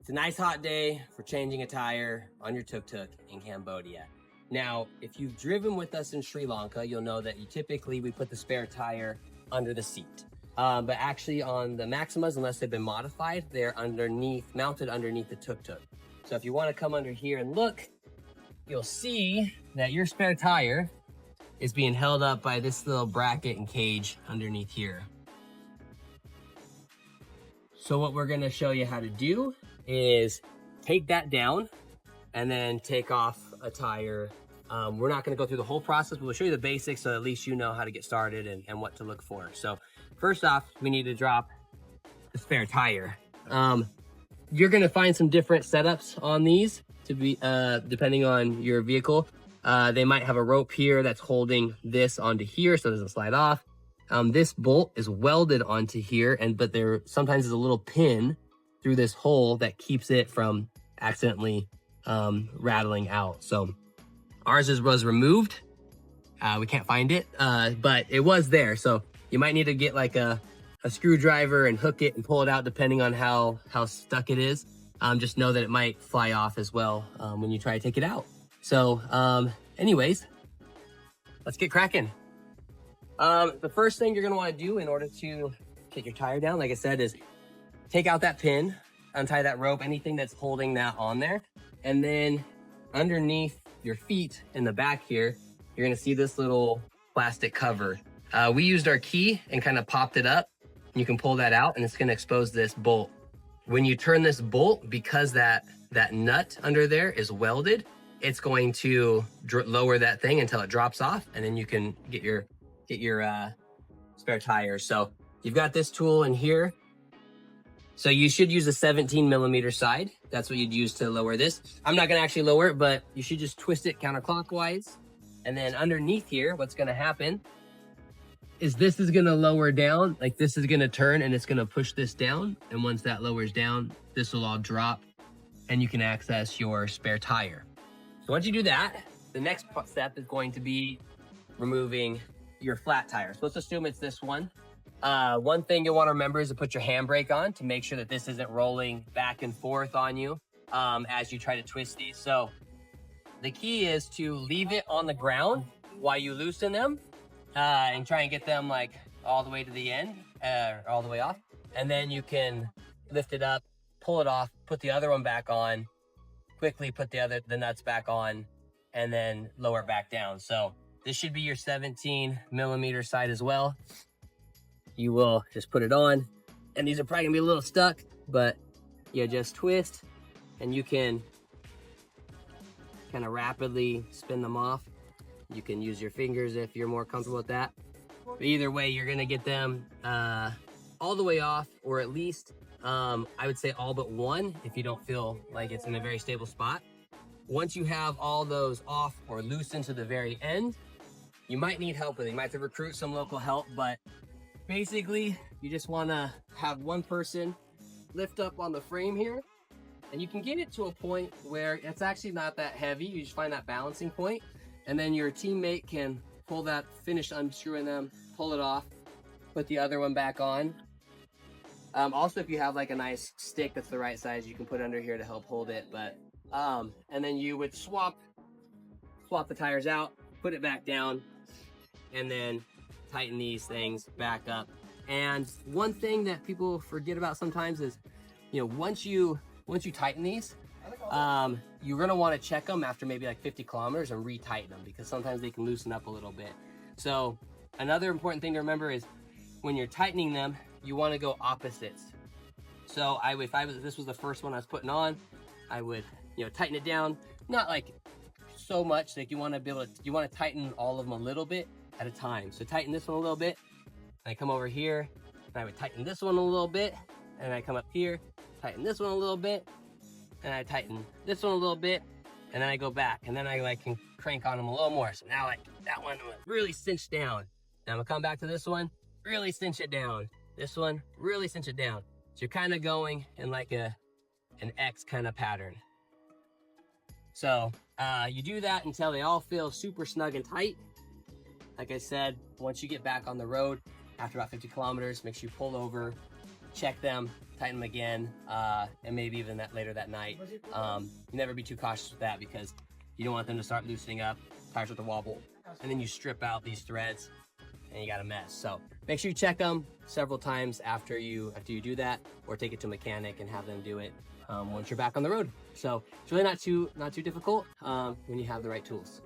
It's a nice hot day for changing a tire on your tuk-tuk in Cambodia. Now, if you've driven with us in Sri Lanka, you'll know that we put the spare tire under the seat. But actually on the Maximas, unless they've been modified, they're mounted underneath the tuk-tuk. So if you want to come under here and look, you'll see that your spare tire is being held up by this little bracket and cage underneath here. So what we're gonna show you how to do is take that down and then take off a tire. We're not gonna go through the whole process, but we'll show you the basics so at least you know how to get started and what to look for. So first off, we need to drop the spare tire. You're gonna find some different setups on these to be depending on your vehicle. They might have a rope here that's holding this onto here so it doesn't slide off. This bolt is welded onto here, but there sometimes is a little pin through this hole that keeps it from accidentally rattling out. So ours was removed. We can't find it, but it was there. So you might need to get like a screwdriver and hook it and pull it out depending on how stuck it is. Just know that it might fly off as well when you try to take it out. So anyways, let's get cracking. The first thing you're gonna wanna do in order to get your tire down, like I said, is take out that pin, untie that rope, anything that's holding that on there. And then underneath your feet in the back here, you're gonna see this little plastic cover. We used our key and kind of popped it up. You can pull that out and it's gonna expose this bolt. When you turn this bolt, because that nut under there is welded, it's going to lower that thing until it drops off, and then you can get your spare tire. So you've got this tool in here. So you should use a 17mm side. That's what you'd use to lower this. I'm not gonna actually lower it, but you should just twist it counterclockwise. And then underneath here, what's gonna happen is this is gonna lower down, like this is gonna turn and it's gonna push this down. And once that lowers down, this will all drop and you can access your spare tire. So once you do that, the next step is going to be removing your flat tire. So let's assume it's this one. One thing you'll want to remember is to put your handbrake on to make sure that this isn't rolling back and forth on you as you try to twist these. So the key is to leave it on the ground while you loosen them and try and get them like all the way to the end, all the way off. And then you can lift it up, pull it off, put the other one back on, quickly put the nuts back on, and then lower it back down. So this should be your 17mm side as well. You will just put it on, and these are probably gonna be a little stuck, but you just twist and you can kind of rapidly spin them off. You can use your fingers if you're more comfortable with that. But either way, you're gonna get them all the way off, or at least I would say all but one if you don't feel like it's in a very stable spot. Once you have all those off or loosened to the very end, you might need help with it. You might have to recruit some local help, but basically you just want to have one person lift up on the frame here, and you can get it to a point where it's actually not that heavy. You just find that balancing point, and then your teammate can pull that, finish unscrewing them, pull it off, put the other one back on. Also, if you have like a nice stick that's the right size, you can put under here to help hold it. But and then you would swap the tires out, put it back down, and then tighten these things back up. And one thing that people forget about sometimes is, you know, once you tighten these, you're gonna want to check them after maybe like 50 kilometers and re-tighten them, because sometimes they can loosen up a little bit. So another important thing to remember is when you're tightening them, you want to go opposites. So if this was the first one I was putting on, I would, you know, tighten it down, not like so much, like you want to tighten all of them a little bit at a time. So tighten this one a little bit, and I come over here, and I would tighten this one a little bit, and I come up here, tighten this one a little bit, and I tighten this one a little bit, and then I go back, and then I like can crank on them a little more. So now like that one was really cinched down. Now I'm gonna come back to this one, really cinch it down. This one, really cinch it down. So you're kind of going in like an X kind of pattern. So you do that until they all feel super snug and tight. Like I said, once you get back on the road, after about 50 kilometers, make sure you pull over, check them, tighten them again, and maybe even later that night. You never be too cautious with that because you don't want them to start loosening up, tires with the wobble, and then you strip out these threads and you got a mess. So make sure you check them several times after you do that, or take it to a mechanic and have them do it once you're back on the road. So it's really not too difficult when you have the right tools.